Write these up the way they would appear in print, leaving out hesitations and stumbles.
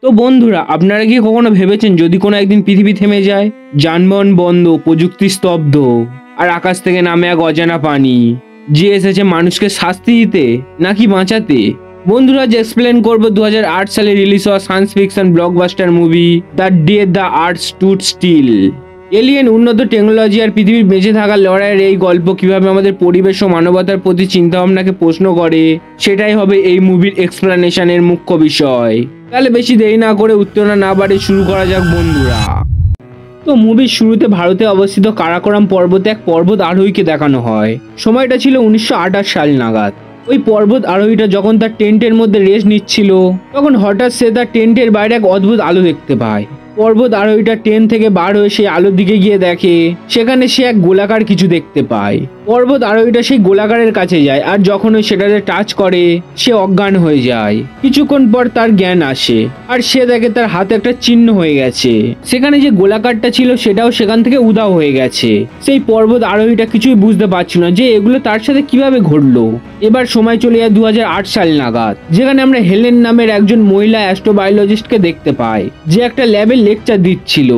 তো বন্ধুরা, আপনারা কি কখনো ভেবেছেন যদি কোনো একদিন পৃথিবী থেমে যায়, যানবাহন বন্ধ, প্রযুক্তি স্তব্ধ, আর আকাশ থেকে নামে এক অজানা পানি যে এসেছে মানুষকে শাস্তি দিতে নাকি বাঁচাতে? বন্ধুরা, আজ এক্সপ্লেন করবো 2008 সালে রিলিজ হওয়া science fiction blockbuster movie the day the earth stood still. Alien, উন্নত টেকনোলজি আর পৃথিবীর বেঁচে থাকার লড়াইয়ের এই গল্প কিভাবে আমাদের পরিবেশ ও মানবতার প্রতি চিন্তাভাবনাকে প্রশ্ন করে, সেটাই হবে এই মুভির এক্সপ্লানেশনের মুখ্য বিষয়। তাহলে বেশি দেরি না করে উত্তেজনা না বাড়ে শুরু করা যাক বন্ধুরা। তো মুভির শুরুতে ভারতে অবস্থিত কারাকোরাম পর্বতে এক পর্বত আরোহীকে দেখানো হয়। সময়টা ছিল 1928 সাল নাগাদ। ওই পর্বত আরোহীটা যখন তার টেন্টের মধ্যে রেস্ট নিচ্ছিল, তখন হঠাৎ সে তার টেন্টের বাইরে এক অদ্ভুত আলো দেখতে পায়। পর্বত আরোহীটা টেন্ট থেকে বার হয়ে সেই আলোর দিকে গিয়ে দেখে সেখানে সে এক গোলাকার কিছু দেখতে পায়। পর্বত আরোহীটা সেই গোলাকারের কাছে যায়, আর যখন ওই সেটাতে টাচ করে সে অজ্ঞান হয়ে যায়। কিছুক্ষণ পর তার জ্ঞান আসে, আর সে দেখে তার হাতে একটা চিহ্ন হয়ে গেছে। সেখানে যে গোলাকারটা ছিল সেটাও সেখান থেকে উধাও হয়ে গেছে। সেই পর্বত আরোহীটা কিছুই বুঝতে পারছিল না যে এগুলো তার সাথে কিভাবে ঘটলো। এবার সময় চলে যায় 2008 সাল নাগাদ, যেখানে আমরা হেলেন নামের একজন মহিলা অ্যাস্ট্রোবায়োলজিস্টকে দেখতে পাই, যে একটা ল্যাবে লেকচার দিচ্ছিল।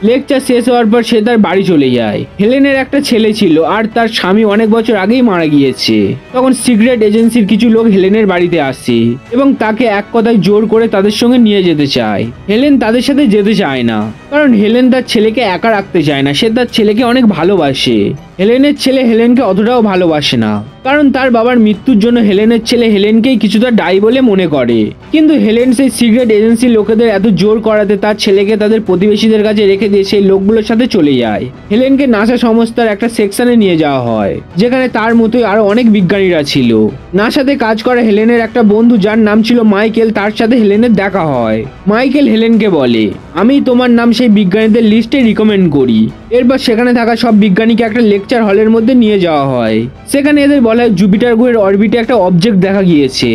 লেকচার শেষ হওয়ার পর সে তার বাড়ি চলে যায়। হেলেনের একটা ছেলে ছিল, আর তার স্বামী অনেক বছর আগেই মারা গিয়েছে। তখন সিক্রেট এজেন্সির কিছু লোক হেলেনের বাড়িতে আসে এবং তাকে এক কথায় জোর করে তাদের সঙ্গে নিয়ে যেতে চায়। হেলেন তাদের সাথে যেতে চায় না, কারণ হেলেন তার ছেলেকে একা রাখতে চায় না। সে তার ছেলেকে অনেক ভালোবাসে। হেলেনের ছেলে হেলেনকে অতটাও ভালোবাসে না, কারণ তার বাবার মৃত্যুর জন্য হেলেনের ছেলে হেলেনকেই কিছুটা দায়ী বলে মনে করে। কিন্তু হেলেন সেই সিক্রেট এজেন্সির লোকেদের এত জোর করাতে তার ছেলেকে তাদের প্রতিবেশীদের কাছে রেখে দিয়ে সেই লোকগুলোর সাথে চলে যায়। হেলেনকে নাসা সংস্থার একটা সেকশনে নিয়ে যাওয়া হয়, যেখানে তার মতোই আরো অনেক বিজ্ঞানীরা ছিল। নাসাতে কাজ করা হেলেনের একটা বন্ধু যার নাম ছিল মাইকেল, তার সাথে হেলেনের দেখা হয়। মাইকেল হেলেনকে বলে, আমি তোমার নাম সেই বিজ্ঞানীদের লিস্টে রিকমেন্ড করি। এরপর সেখানে থাকা সব বিজ্ঞানীকে একটা লেকচার হলের মধ্যে নিয়ে যাওয়া হয়। সেখানে এদের বলা হয় জুপিটার গ্রহের অরবিটে একটা অবজেক্ট দেখা গিয়েছে।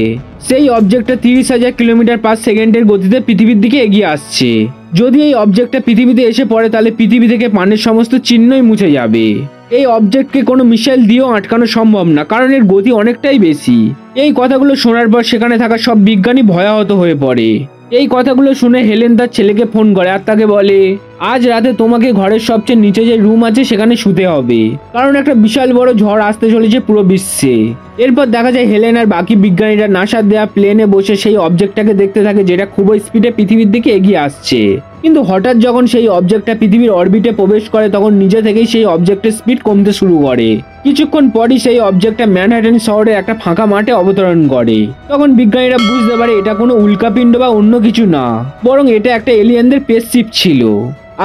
সেই অবজেক্টটা 30,000 কিলোমিটার পার সেকেন্ডের গতিতে পৃথিবীর দিকে এগিয়ে আসছে। যদি এই অবজেক্টটা পৃথিবীতে এসে পড়ে তাহলে পৃথিবী থেকে পানির সমস্ত চিহ্নই মুছে যাবে। এই অবজেক্টকে কোনো মিসাইল দিয়েও আটকানো সম্ভব না, কারণ এর গতি অনেকটাই বেশি। এই কথাগুলো শোনার পর সেখানে থাকা সব বিজ্ঞানী ভয়াহত হয়ে পড়ে। এই কথাগুলো শুনে হেলেন তার ছেলেকে ফোন করে আর তাকে বলে, আজ রাতে তোমাকে ঘরের সবচেয়ে নিচে যে রুম আছে সেখানে শুতে হবে, কারণ একটা বিশাল বড় ঝড় আসতে চলেছে পুরো বিশ্বে। এরপর দেখা যায় হেলেন আর বাকি বিজ্ঞানীরা নাসার দেয়া প্লেনে বসে সেই অবজেক্টটাকে দেখতে থাকে, যেটা খুব স্পিডে পৃথিবীর দিকে এগিয়ে আসছে। কিন্তু হঠাৎ যখন সেই অবজেক্টটা পৃথিবীর অরবিটে প্রবেশ করে, তখন নিজে থেকেই সেই অবজেক্টের স্পিড কমতে শুরু করে। কিছুক্ষণ পরই সেই অবজেক্টটা ম্যানহাটন শহরের একটা ফাঁকা মাঠে অবতরণ করে। তখন বিজ্ঞানীরা বুঝতে পারে এটা কোনো উল্কাপিণ্ড বা অন্য কিছু না, বরং এটা একটা এলিয়েনদের স্পেসশিপ ছিল।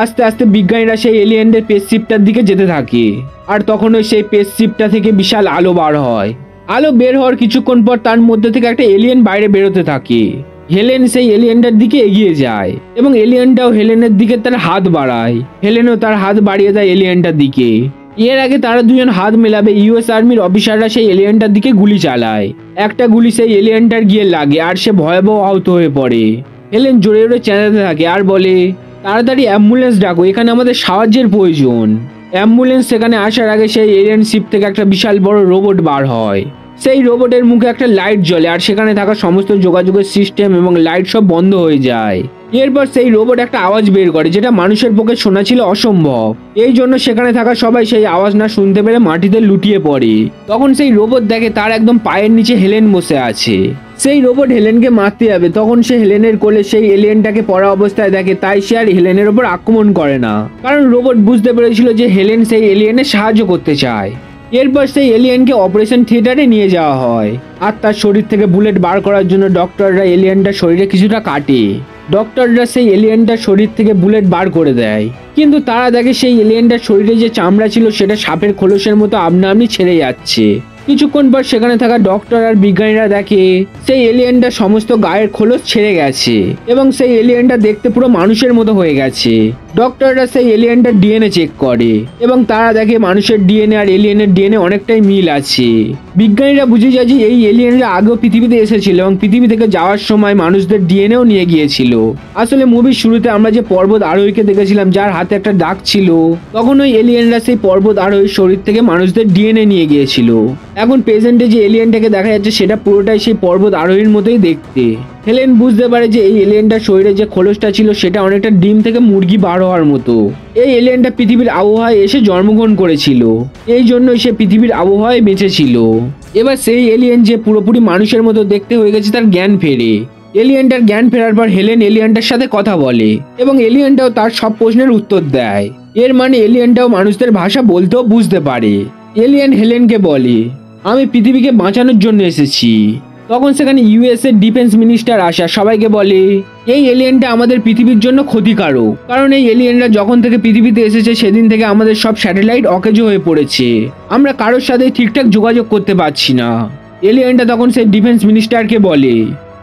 আস্তে আস্তে বিজ্ঞানীরা সেই এলিয়েনদের স্পেসশিপটার দিকে যেতে থাকে, আর তখন ওই সেই স্পেসশিপটা থেকে বিশাল আলো বার হয়। আলো বের হওয়ার কিছুক্ষণ পর তার মধ্যে থেকে একটা এলিয়েন বাইরে বেরোতে থাকে। হেলেন সেই এলিয়েনটার দিকে এগিয়ে যায় এবং এলিয়েনটাও হেলেনের দিকে তার হাত বাড়ায়। হেলেনও তার হাত বাড়িয়ে দেয় এলিয়েনটার দিকে। এর আগে তারা দুজন হাত মেলাবে, ইউএস আর্মির অফিসাররা সেই এলিয়েনটার দিকে গুলি চালায়। একটা গুলি সেই এলিয়েনটার গিয়ে লাগে আর সে ভয়াবহ আহত হয়ে পড়ে। হেলেন জোরে জোরে চেঁচাতে থাকে আর বলে, তাড়াতাড়ি অ্যাম্বুলেন্স ডাকো, এখানে আমাদের সাহায্যের প্রয়োজন। অ্যাম্বুলেন্স সেখানে আসার আগে সেই এলিয়েন শিপ থেকে একটা বিশাল বড় রোবট বার হয়। সেই রোবটের মুখে একটা লাইট জ্বলে, আর সেখানে থাকা সমস্ত যোগাযোগের সিস্টেম এবং লাইট সব বন্ধ হয়ে যায়। এরপর সেই রোবট একটা আওয়াজ বের করে, যেটা মানুষের পক্ষে শোনা ছিল অসম্ভব। এই জন্য সেখানে থাকা সবাই সেই আওয়াজ না শুনতে পেরে মাটিতে লুটিয়ে পড়ে। তখন সেই রোবট দেখে তার একদম পায়ের নিচে হেলেন বসে আছে। সেই রোবট হেলেনকে মারতে যাবে, তখন সে হেলেনের কোলে সেই এলিয়েনটাকে পড়া অবস্থায় দেখে। তাই সে আর হেলেনের ওপর আক্রমণ করে না, কারণ রোবট বুঝতে পেরেছিল যে হেলেন সেই এলিয়েনের সাহায্য করতে চায়। এরপর সেই এলিয়েনকে অপারেশন থিয়েটারে নিয়ে যাওয়া হয়, আর তার শরীর থেকে বুলেট বার করার জন্য ডক্টররা এলিয়েনটার শরীরে কিছুটা কাটে। ডক্টররা সেই এলিয়েনটার শরীর থেকে বুলেট বার করে দেয়, কিন্তু তারা দেখে সেই এলিয়েনটার শরীরে যে চামড়া ছিল সেটা সাপের খোলসের মতো আপনা আপনি ছেড়ে যাচ্ছে। কিছুক্ষণ পর সেখানে থাকা ডক্টর আর বিজ্ঞানীরা দেখে সেই এলিয়েনটা সমস্ত গায়ের খোলস ছেড়ে গেছে এবং সেই এলিয়েনটা দেখতে পুরো মানুষের মতো হয়ে গেছে। ডক্টররা সেই এলিয়েনটার ডিএনএ চেক করে এবং তারা দেখে মানুষের ডিএনএ আর এলিয়েনের ডিএনএ অনেকটাই মিল আছে। বিজ্ঞানীরা বুঝে যায় যে এই এলিয়েনরা আগেও পৃথিবীতে এসেছিল এবং পৃথিবী থেকে যাওয়ার সময় মানুষদের ডিএনএও নিয়ে গিয়েছিল। আসলে মুভির শুরুতে আমরা যে পর্বত আরোহীকে দেখেছিলাম যার হাতে একটা দাগ ছিল, তখন ওই এলিয়েনরা সেই পর্বত আরোহীর শরীর থেকে মানুষদের ডিএনএ নিয়ে গিয়েছিল। এখন প্রেজেন্টে যে এলিয়েনটাকে দেখা যাচ্ছে সেটা পুরোটাই সেই পর্বত আরোহীর মতোই দেখতে। হেলেন বুঝতে পারে যে এই এলিয়েনটার শরীরে যে খোলসটা ছিল সেটা অনেকটা ডিম থেকে মুরগি বার হওয়ার মতো। এই এলিয়েনটা পৃথিবীর আবহাওয়ায় এসে জন্মগ্রহণ করেছিল, এই জন্যই সে পৃথিবীর আবহাওয়ায় বেঁচেছিল। এবার সেই এলিয়েন যে পুরোপুরি মানুষের মতো দেখতে হয়ে গেছে তার জ্ঞান ফেরে। এলিয়েনটার জ্ঞান ফেরার পর হেলেন এলিয়েনটার সাথে কথা বলে এবং এলিয়েনটাও তার সব প্রশ্নের উত্তর দেয়। এর মানে এলিয়েনটাও মানুষদের ভাষা বলতেও বুঝতে পারে। এলিয়েন হেলেনকে বলে, আমি পৃথিবীকে বাঁচানোর জন্য এসেছি। তখন সেখানে ইউএস এর ডিফেন্স মিনিস্টার আসা সবাইকে বলে, এই এলিয়েনটা আমাদের পৃথিবীর জন্য ক্ষতিকারক, কারণ এই এলিয়েনরা যখন থেকে পৃথিবীতে এসেছে সেদিন থেকে আমাদের সব স্যাটেলাইট অকেজো হয়ে পড়েছে, আমরা কারোর সাথে ঠিকঠাক যোগাযোগ করতে পারছি না। এলিয়েনটা তখন সেই ডিফেন্স মিনিস্টারকে বলে,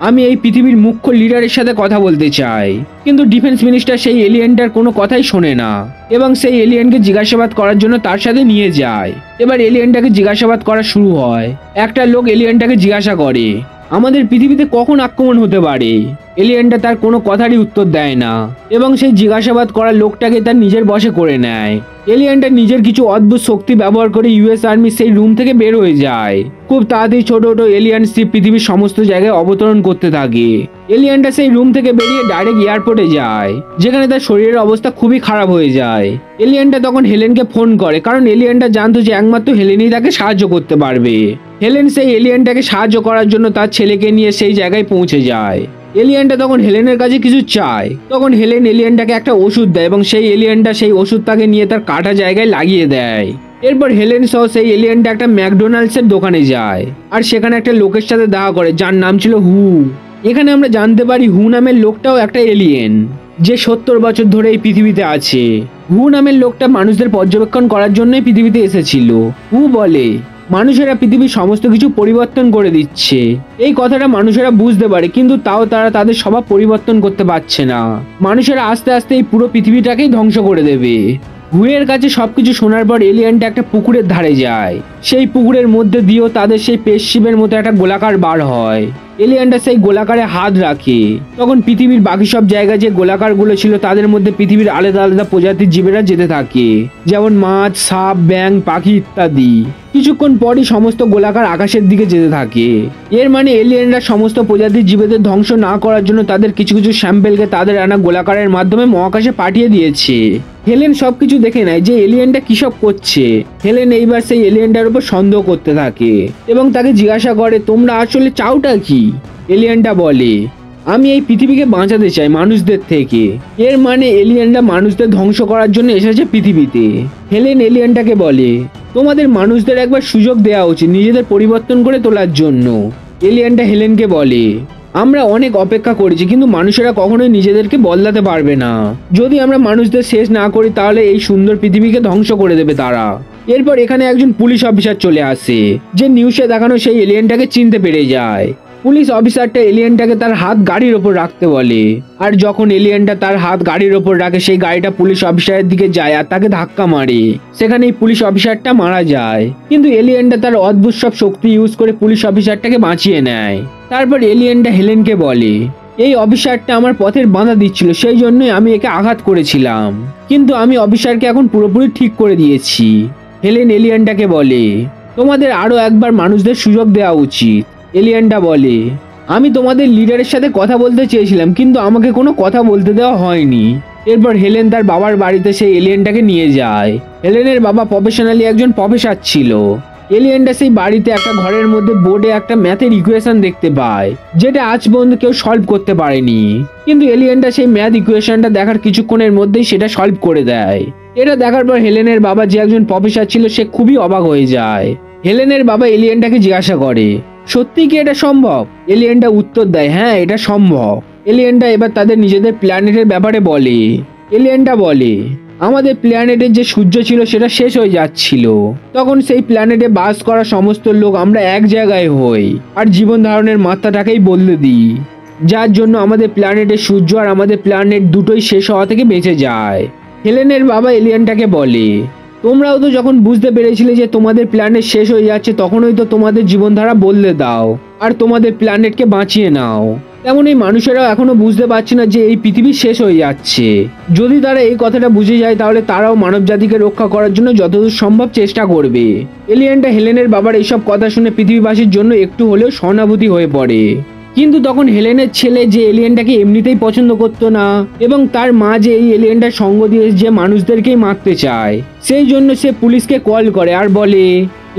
আমি এই পৃথিবীর মুখ্য লিডারের সাথে কথা বলতে চাই। কিন্তু ডিফেন্স মিনিস্টার সেই এলিয়েনটার কোনো কথাই শোনে না এবং সেই এলিয়েনকে জিজ্ঞাসাবাদ করার জন্য তার সাথে নিয়ে যায়। এবার এলিয়েনটাকে জিজ্ঞাসাবাদ করা শুরু হয়। একটা লোক এলিয়েনটাকে জিজ্ঞাসা করে, আমাদের পৃথিবীতে কখন আক্রমণ হতে পারে? এলিয়েনটা তার কোনো কথারই উত্তর দেয় না এবং সেই জিজ্ঞাসাবাদ করা লোকটাকে তার নিজের বশে করে নেয়। এলিয়েনটা নিজের কিছু অদ্ভুত শক্তি ব্যবহার করে ইউএস আর্মি সেই রুম থেকে বের হয়ে যায়। খুব তাড়াতাড়ি ছোট ছোট এলিয়েন শিপ পৃথিবীর সমস্ত জায়গায় অবতরণ করতে থাকে। এলিয়েনটা সেই রুম থেকে বেরিয়ে ডাইরেক্ট এয়ারপোর্টে যায়, যেখানে তার শরীরের অবস্থা খুবই খারাপ হয়ে যায়। এলিয়েনটা তখন হেলেনকে ফোন করে, কারণ এলিয়েনটা জানতো যে একমাত্র হেলেনই তাকে সাহায্য করতে পারবে। হেলেন সেই এলিয়েনটাকে সাহায্য করার জন্য তার ছেলেকে নিয়ে সেই জায়গায় পৌঁছে যায়। এলিয়েনটা তখন হেলেনের কাছে কিছু চায়, তখন হেলেন এলিয়েনটাকে একটা ওষুধ দেয় এবং সেই এলিয়েনটা সেই ওষুধটাকে নিয়ে তার কাটা জায়গায় লাগিয়ে দেয়। এরপর হেলেন সহ সেই এলিয়েনটা একটা ম্যাকডোনাল্ডসের দোকানে যায় আর সেখানে একটা লোকের সাথে দেখা করে যার নাম ছিল হু। এখানে আমরা জানতে পারি হু নামের লোকটাও একটা এলিয়েন, যে 70 বছর ধরে এই পৃথিবীতে আছে। হু নামের লোকটা মানুষদের পর্যবেক্ষণ করার জন্যই পৃথিবীতে এসেছিল। হু বলে, মানুষেরা পৃথিবীর সমস্ত কিছু পরিবর্তন করে দিচ্ছে। এই কথাটা মানুষেরা বুঝতে পারে, কিন্তু তাও তারা তাদের স্বভাব পরিবর্তন করতে পারছে না। মানুষেরা আস্তে আস্তে এই পুরো পৃথিবীটাকেই ধ্বংস করে দেবে। হুয়ের কাছে সবকিছু শোনার পর এলিয়েনটা একটা পুকুরের ধারে যায়। সেই পুকুরের মধ্যে দিয়েও তাদের সেই পেশশিবের মতো একটা গোলাকার বার হয়। এলিয়েনটা সেই গোলাকারে হাত রাখে, তখন পৃথিবীর বাকি সব জায়গায় যে গোলাকারগুলো ছিল তাদের মধ্যে পৃথিবীর আলাদা আলাদা প্রজাতির জীবেরা যেতে থাকে, যেমন মাছ, সাপ, ব্যাঙ, পাখি ইত্যাদি। কিছুক্ষণ পরই সমস্ত গোলাকার আকাশের দিকে যেতে থাকে। এর মানে এলিয়েনরা সমস্ত প্রজাতির জীবেদের ধ্বংস না করার জন্য তাদের কিছু কিছু স্যাম্পেলকে তাদের আনা গোলাকারের মাধ্যমে মহাকাশে পাঠিয়ে দিয়েছে। হেলেন সবকিছু দেখে নেয় যে এলিয়েনটা কিসব করছে। হেলেন এইবার সেই এলিয়েনটার উপর সন্দেহ করতে থাকে এবং তাকে জিজ্ঞাসা করে, তোমরা আসলে চাওটা কি? এলিয়েনটা বলে, আমি এই পৃথিবীকে বাঁচাতে চাই মানুষদের থেকে। এর মানে এলিয়েনরা মানুষদের ধ্বংস করার জন্য এসেছে পৃথিবীতে। হেলেন এলিয়েনটাকে বলে, তোমাদের মানুষদের একবার সুযোগ দেওয়া উচিত নিজেদের পরিবর্তন করে তোলার জন্য। এলিয়েনটা হেলেনকে বলে, আমরা অনেক অপেক্ষা করেছি, কিন্তু মানুষেরা কখনোই নিজেদেরকে বদলাতে পারবে না। যদি আমরা মানুষদের শেষ না করি তাহলে এই সুন্দর পৃথিবীকে ধ্বংস করে দেবে তারা। এরপর এখানে একজন পুলিশ অফিসার চলে আসে, যে নিউজে দেখানো সেই এলিয়েনটাকে চিনতে পেরে যায়। পুলিশ অফিসারটা এলিয়েনটাকে তার হাত গাড়ির ওপর রাখতে বলে, আর যখন এলিয়েনটা তার হাত গাড়ির ওপর রাখে সেই গাড়িটা পুলিশ অফিসারের দিকে যায় আর তাকে ধাক্কা মারে। সেখানে এই পুলিশ অফিসারটা মারা যায়, কিন্তু এলিয়েনটা তার অদ্ভুত সব শক্তি ইউজ করে পুলিশ অফিসারটাকে বাঁচিয়ে নেয়। তারপর এলিয়েনটা হেলেনকে বলে, এই অফিসারটা আমার পথের বাধা দিচ্ছিল, সেই জন্যই আমি একে আঘাত করেছিলাম, কিন্তু আমি অফিসারকে এখন পুরোপুরি ঠিক করে দিয়েছি। হেলেন এলিয়েনটাকে বলে, তোমাদের আরো একবার মানুষদের সুযোগ দেওয়া উচিত। এলিয়েনটা বলে, আমি তোমাদের লিডারের সাথে কথা বলতে চেয়েছিলাম, কিন্তু আমাকে কোনো কথা বলতে দেওয়া হয়নি। এরপর হেলেন তার বাবার বাড়িতে সেই এলিয়েনটাকে নিয়ে যায়। হেলেনের বাবা প্রফেশনালি একজন প্রফেসর ছিল। এলিয়েনটা সেই বাড়িতে একটা ঘরের মধ্যে বোর্ডে একটা ম্যাথের ইকুয়েশন দেখতে পায়, যেটা আজ পর্যন্ত কেউ সলভ করতে পারেনি। কিন্তু এলিয়েনটা সেই ম্যাথ ইকুয়েশনটা দেখার কিছুক্ষণের মধ্যেই সেটা সলভ করে দেয়। এটা দেখার পর হেলেনের বাবা, যে একজন প্রফেসর ছিল, সে খুবই অবাক হয়ে যায়। হেলেনের বাবা এলিয়েনটাকে জিজ্ঞাসা করে, সত্যি কি এটা সম্ভব? এলিয়েনটা উত্তর দেয়, হ্যাঁ এটা সম্ভব। এলিয়েনটা এবার তাদের নিজেদের প্ল্যানেটের ব্যাপারে বলে। এলিয়েনটা বলে, আমাদের প্ল্যানেটের যে সূর্য ছিল সেটা শেষ হয়ে যাচ্ছিল, তখন সেই প্ল্যানেটে বাস করা সমস্ত লোক আমরা এক জায়গায় হই আর জীবন ধারণের মাত্রাটাকেই বদলে দিই, যার জন্য আমাদের প্ল্যানেটের সূর্য আর আমাদের প্ল্যানেট দুটোই শেষ হওয়া থেকে বেঁচে যায়। হেলেনের বাবা এলিয়েনটাকে বলে, তোমরাও তো যখন বুঝতে পেরেছিলে যে তোমাদের প্ল্যানেট শেষ হয়ে যাচ্ছে, তখনই তো তোমাদের জীবনধারা বদলে দাও আর তোমাদের প্ল্যানেটকে বাঁচিয়ে নাও। তেমন এই মানুষেরাও এখনো বুঝতে পারছে না যে এই পৃথিবী শেষ হয়ে যাচ্ছে। যদি তারা এই কথাটা বুঝে যায় তাহলে তারাও মানব জাতিকে রক্ষা করার জন্য যতদূর সম্ভব চেষ্টা করবে। এলিয়েনটা হেলেনের বাবার এইসব কথা শুনে পৃথিবীবাসীর জন্য একটু হলেও সহানুভূতি হয়ে পড়ে। কিন্তু তখন হেলেনের ছেলে যে এলিয়েনটাকে এমনিতেই পছন্দ করতো না, এবং তার মা যে এই এলিয়েনটার সঙ্গ দিয়ে যে মানুষদেরকেই মারতে চায়, সেই জন্য সে পুলিশকে কল করে আর বলে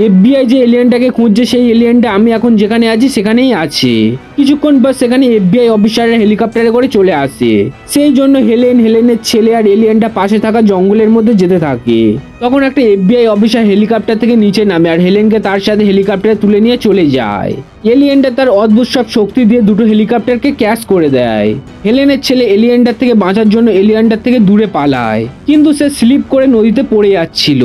এফবিআই যে এলিয়েনটাকে খুঁজছে সেই এলিয়েনটা আমি এখন যেখানে আছি সেখানেই আছে। কিছুক্ষণ পর সেখানে এফবিআই অফিসাররা হেলিকপ্টারে করে চলে আসে। সেই জন্য হেলেনের ছেলে আর এলিয়েনটা পাশে থাকা জঙ্গলের মধ্যে যেতে থাকে। তখন একটা এফবিআই অফিসার হেলিকপ্টার থেকে নিচে নামে আর হেলেনকে তার সাথে হেলিকপ্টারে তুলে নিয়ে চলে যায়। এলিয়েনটা তার অদ্ভুত সব শক্তি দিয়ে দুটো হেলিকপ্টারকে ক্র্যাশ করে দেয়। হেলেনের ছেলে এলিয়েনটার থেকে বাঁচার জন্য এলিয়েনটার থেকে দূরে পালায়, কিন্তু সে স্লিপ করে নদীতে পড়ে যাচ্ছিল।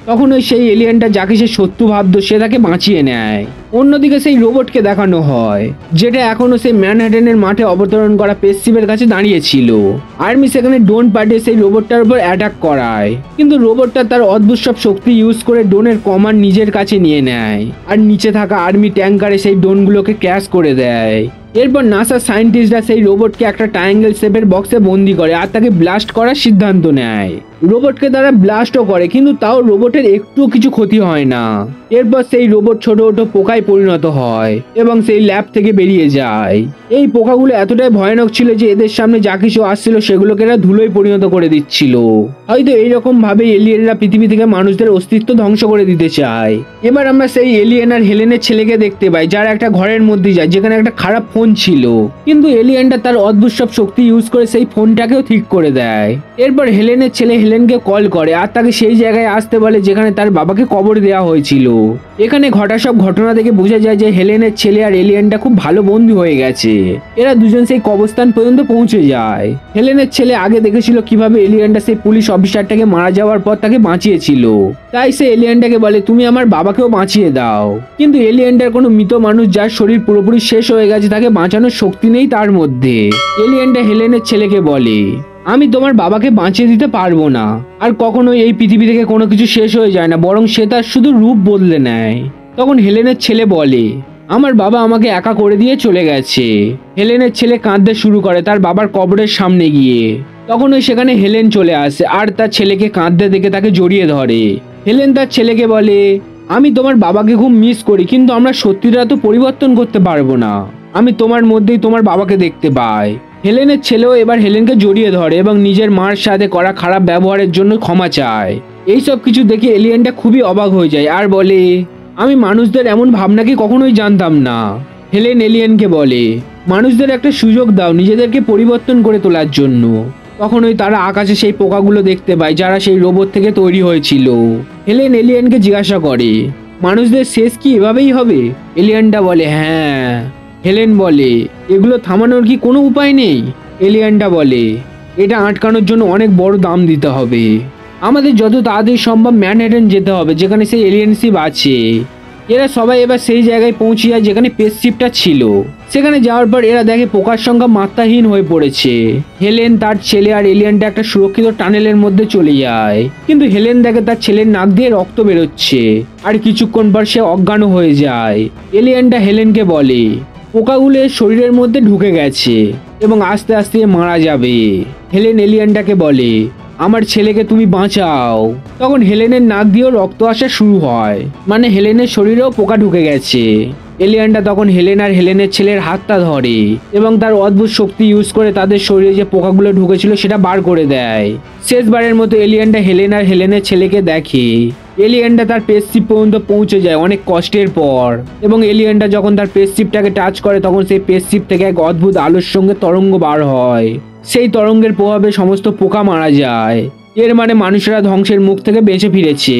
তখন ওই সেই এলিয়েনটা যাকে সে শত্রু ভাবতো সে তাকে বাঁচিয়ে নেয়। অন্যদিকে সেই রোবটকে দেখানো হয় যেটা এখনো সেই ম্যানহাটনের মাঠে অবতরণ করা স্পেসশিপের কাছে দাঁড়িয়েছিল। আর্মি সেখানে ড্রোন পাঠিয়ে সেই রোবটটার উপর অ্যাটাক করায়, কিন্তু রোবটটা তার অদ্ভুত সব শক্তি ইউজ করে ড্রোনের কমান্ড নিজের কাছে নিয়ে নেয় আর নিচে থাকা আর্মি ট্যাঙ্কারে সেই ড্রোনগুলোকে ক্র্যাশ করে দেয়। এরপর নাসা সায়েন্টিস্টরা সেই রোবটকে একটা ট্রায়াঙ্গেল শেপের বক্সে বন্দি করে আর তাকে ব্লাস্ট করার সিদ্ধান্ত নেয়। রোবটকে তারা ব্লাস্টও করে, কিন্তু তাও রোবটের একটুও কিছু ক্ষতি হয় না। এরপর সেই রোবট ছোট ছোট পোকায় পরিণত হয় এবং সেই ল্যাব থেকে বেরিয়ে যায়। এই পোকাগুলো এতটাই ভয়ানক ছিল যে এদের সামনে যা কিছু আসছিল সেগুলোকে এরা ধুলোয় পরিণত করে দিচ্ছিল। হয়তো এইরকম ভাবে এলিয়েনরা পৃথিবী থেকে মানুষদের অস্তিত্ব ধ্বংস করে দিতে চায়। এবার আমরা সেই এলিয়েন আর হেলেনের ছেলেকে দেখতে পাই যারা একটা ঘরের মধ্যে যায় যেখানে একটা খারাপ ফোন ছিল, কিন্তু এলিয়েনটা তার অদ্ভুত সব শক্তি ইউজ করে সেই ফোনটাকেও ঠিক করে দেয়। এরপর হেলেনের ছেলে হেলেনকে কল করে আর তাকে সেই জায়গায় আসতে বলে যেখানে তার বাবাকে কবর দেওয়া হয়েছিল। এখানে ঘটা সব ঘটনা থেকে বোঝা যায় যে হেলেনের ছেলে আর এলিয়েনটা খুব ভালো বন্ধু হয়ে গেছে। এরা দুজন সেই কবরস্থান পর্যন্ত পৌঁছে যায়। হেলেনের ছেলে আগে দেখেছিল কিভাবে এলিয়েনটা সেই পুলিশ অফিসারটাকে মারা যাওয়ার পর তাকে বাঁচিয়েছিল, তাই সে এলিয়েনটাকে বলে তুমি আমার বাবাকেও বাঁচিয়ে দাও। কিন্তু এলিয়েনটার কোনো মৃত মানুষ যার শরীর পুরোপুরি শেষ হয়ে গেছে তাকে বাঁচানোর শক্তি নেই তার মধ্যে। এলিয়েনটা হেলেনের ছেলেকে বলে আমি তোমার বাবাকে বাঁচিয়ে দিতে পারবো না, আর কখনোই এই পৃথিবী থেকে কোনো কিছু শেষ হয়ে যায় না, বরং সে তার শুধু রূপ বদলে নেয়। তখন হেলেনের ছেলে বলে আমার বাবা আমাকে একা করে দিয়ে চলে গেছে। হেলেনের ছেলে কাঁদতে শুরু করে তার বাবার কবরের সামনে গিয়ে। তখন ওই সেখানে হেলেন চলে আসে আর তার ছেলেকে কাঁদতে দেখে তাকে জড়িয়ে ধরে। হেলেন তার ছেলেকে বলে আমি তোমার বাবাকে খুব মিস করি, কিন্তু আমরা সত্যিটা তো পরিবর্তন করতে পারবো না। আমি তোমার মধ্যেই তোমার বাবাকে দেখতে পাই। হেলেনের ছেলেও এবার হেলেনকে জড়িয়ে ধরে এবং নিজের মার সাথে করা খারাপ ব্যবহারের জন্য ক্ষমা চায়। এইসব কিছু দেখে এলিয়েনটা খুবই অবাক হয়ে যায় আর বলে আমি মানুষদের এমন ভাবনাকে কখনোই জানতাম না। হেলেন এলিয়েনকে বলে মানুষদের একটা সুযোগ দাও নিজেদেরকে পরিবর্তন করে তোলার জন্য। তখন ওই তারা আকাশে সেই পোকাগুলো দেখতে পায় যারা সেই রোবট থেকে তৈরি হয়েছিল। হেলেন এলিয়েনকে জিজ্ঞাসা করে মানুষদের শেষ কি এভাবেই হবে? এলিয়েনটা বলে হ্যাঁ। হেলেন বলে এগুলো থামানোর কি কোনো উপায় নেই? এলিয়েনটা বলে এটা আটকানোর জন্য অনেক বড় দাম দিতে হবে। আমাদের যত তাড়াতাড়ি সম্ভব ম্যানহাটন যেতে হবে যেখানে সেই এলিয়েন শিপ আছে। এরা সবাই এবার সেই জায়গায় পৌঁছে যায় যেখানে স্পেসশিপটা ছিল। সেখানে যাওয়ার পর এরা দেখে পোকার সংখ্যা মাত্রাহীন হয়ে পড়েছে। হেলেন তার ছেলে আর এলিয়েনটা একটা সুরক্ষিত টানেলের মধ্যে চলে যায়, কিন্তু হেলেন দেখে তার ছেলের নাক দিয়ে রক্ত বেরোচ্ছে আর কিছুক্ষণ পর সে অজ্ঞান হয়ে যায়। এলিয়েনটা হেলেনকে বলে পোকাগুলো এর শরীরের মধ্যে ঢুকে গেছে এবং আস্তে আস্তে মারা যাবে। হেলেন এলিয়েনটাকে বলে আমার ছেলেকে তুমি বাঁচাও। তখন হেলেনের নাক দিয়েও রক্ত আসা শুরু হয়, মানে হেলেনের শরীরেও পোকা ঢুকে গেছে। এলিয়েনটা তখন হেলেন আর হেলেনের ছেলের হাতটা ধরে এবং তার অদ্ভুত শক্তি ইউজ করে তাদের শরীরে যে পোকাগুলো ঢুকেছিল সেটা বার করে দেয়। শেষবারের মতো এলিয়েনটা হেলেন আর হেলেনের ছেলেকে দেখে। এলিয়েনটা তার স্পেসশিপ পর্যন্ত পৌঁছে যায় অনেক কষ্টের পর, এবং এলিয়েনটা যখন তার স্পেসশিপটাকে টাচ করে তখন সেই স্পেসশিপ থেকে এক অদ্ভুত আলোর সঙ্গে তরঙ্গ বার হয়। সেই তরঙ্গের প্রভাবে সমস্ত পোকা মারা যায়। এর মানে মানুষেরা ধ্বংসের মুখ থেকে বেঁচে ফিরেছে।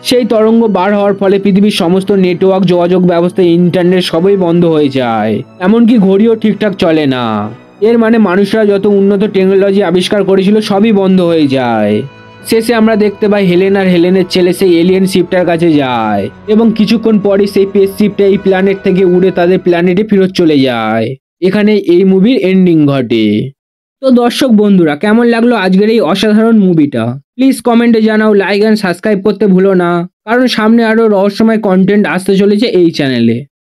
সেই তরঙ্গ বার হওয়ার ফলে পৃথিবীর সমস্ত নেটওয়ার্ক, যোগাযোগ ব্যবস্থা, ইন্টারনেট সবই বন্ধ হয়ে যায়, এমনকি ঘড়িও ঠিকঠাক চলে না। এর মানে মানুষরা যত উন্নত টেকনোলজি আবিষ্কার করেছিল সবই বন্ধ হয়ে যায়। শেষে আমরা দেখতে পাই হেলেন আর হেলেনের ছেলে সেই এলিয়েন শিপটার কাছে যায় এবং কিছুক্ষণ পরই সেই স্পেসশিপটা এই প্ল্যানেট থেকে উড়ে তাদের প্ল্যানেটে ফেরত চলে যায়। এখানে এই মুভির এন্ডিং ঘটে। তো দর্শক বন্ধুরা, কেমন লাগলো আজকের এই অসাধারণ মুভিটা? প্লিজ কমেন্টে জানাও, লাইক অ্যান্ড সাবস্ক্রাইব করতে ভুলো না, কারণ সামনে আরো রহস্যময় কন্টেন্ট আসতে চলেছে এই চ্যানেলে।